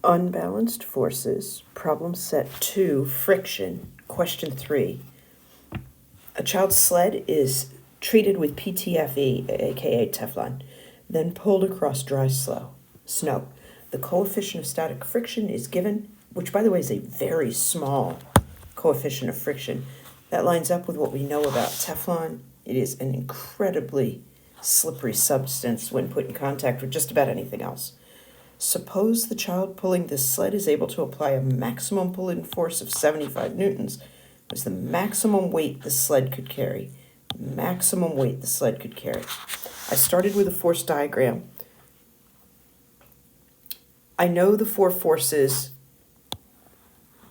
Unbalanced forces, problem set 2, friction, question 3. A child's sled is treated with PTFE, aka Teflon, then pulled across dry snow. The coefficient of static friction is given, which by the way is a very small coefficient of friction. That lines up with what we know about Teflon. It is an incredibly slippery substance when put in contact with just about anything else. Suppose the child pulling this sled is able to apply a maximum pulling force of 75 newtons, was the maximum weight the sled could carry. Maximum weight the sled could carry. I started with a force diagram. I know the four forces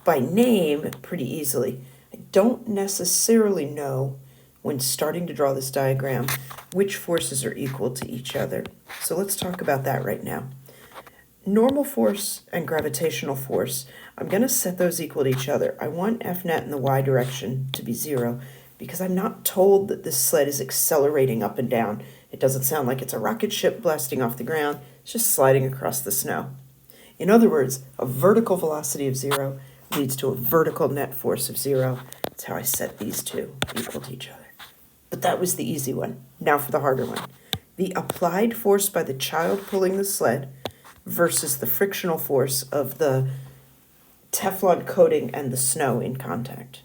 by name pretty easily. I don't necessarily know, when starting to draw this diagram, which forces are equal to each other. So let's talk about that right now. Normal force and gravitational force, I'm going to set those equal to each other. I want F net in the y direction to be 0 because I'm not told that this sled is accelerating up and down. It doesn't sound like it's a rocket ship blasting off the ground. It's just sliding across the snow. In other words, a vertical velocity of 0 leads to a vertical net force of 0. That's how I set these two equal to each other. But that was the easy one. Now for the harder one. The applied force by the child pulling the sled versus the frictional force of the Teflon coating and the snow in contact.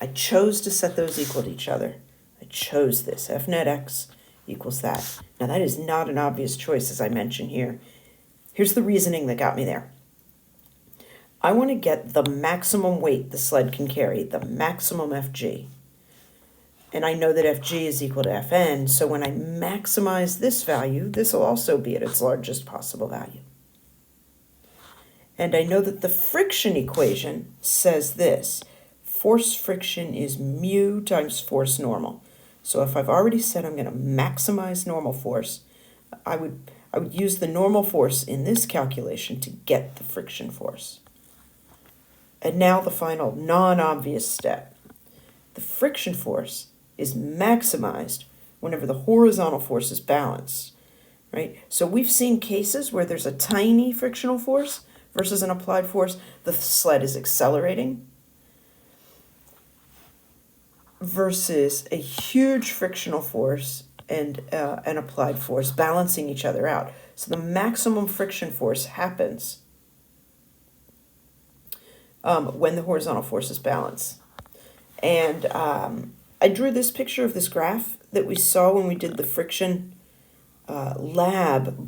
I chose to set those equal to each other. I chose this. F net x equals that. Now that is not an obvious choice, as I mentioned here. Here's the reasoning that got me there. I want to get the maximum weight the sled can carry, the maximum Fg. And I know that Fg is equal to Fn, so when I maximize this value, this will also be at its largest possible value. And I know that the friction equation says this. Force friction is mu times force normal. So if I've already said I'm going to maximize normal force, I would use the normal force in this calculation to get the friction force. And now the final non-obvious step. The friction force is maximized whenever the horizontal force is balanced, right? So we've seen cases where there's a tiny frictional force versus an applied force. The sled is accelerating versus a huge frictional force and an applied force balancing each other out. So the maximum friction force happens when the horizontal force is balanced. And I drew this picture of this graph that we saw when we did the friction lab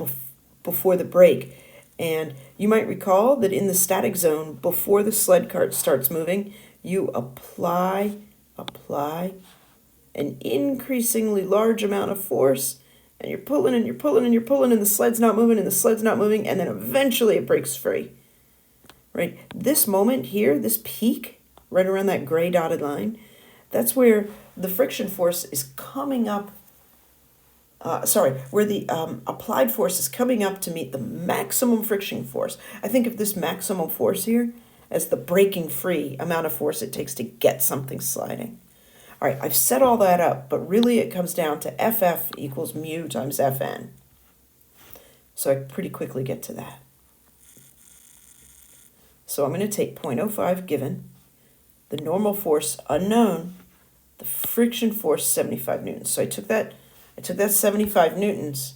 before the break. And you might recall that in the static zone, before the sled cart starts moving, you apply an increasingly large amount of force, and you're pulling and you're pulling and you're pulling, and the sled's not moving and the sled's not moving, and then eventually it breaks free. Right? This moment here, this peak, right around that gray dotted line, that's where the friction force is coming up, where the applied force is coming up to meet the maximum friction force. I think of this maximum force here as the breaking free amount of force it takes to get something sliding. All right, I've set all that up, but really it comes down to FF equals mu times Fn. So I pretty quickly get to that. So I'm going to take 0.05 given, the normal force unknown, the friction force 75 newtons. So I took that 75 newtons,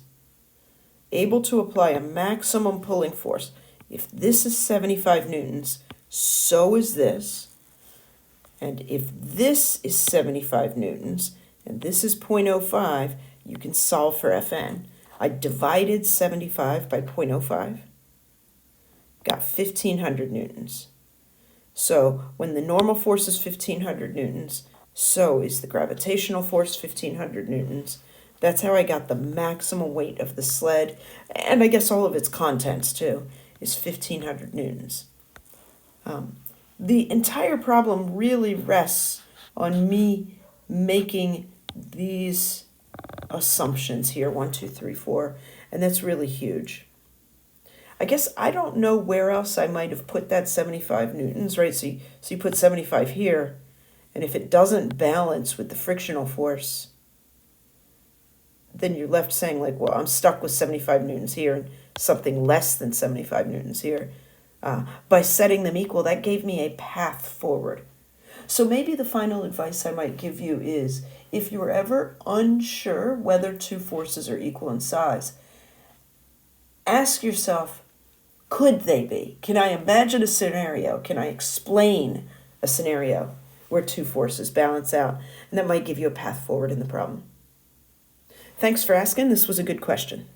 able to apply a maximum pulling force. If this is 75 newtons, so is this. And if this is 75 newtons, and this is 0.05, you can solve for Fn. I divided 75 by 0.05, got 1,500 newtons. So when the normal force is 1,500 newtons, so is the gravitational force 1,500 newtons. That's how I got the maximum weight of the sled, and I guess all of its contents too, is 1,500 newtons. The entire problem really rests on me making these assumptions here, 1, 2, 3, 4, and that's really huge. I guess I don't know where else I might have put that 75 newtons, right? So you put 75 here, and if it doesn't balance with the frictional force, then you're left saying like, well, I'm stuck with 75 newtons here and something less than 75 newtons here. By setting them equal, that gave me a path forward. So maybe the final advice I might give you is, if you're ever unsure whether two forces are equal in size, ask yourself, could they be? Can I imagine a scenario? Can I explain a scenario where two forces balance out? And that might give you a path forward in the problem. Thanks for asking. This was a good question.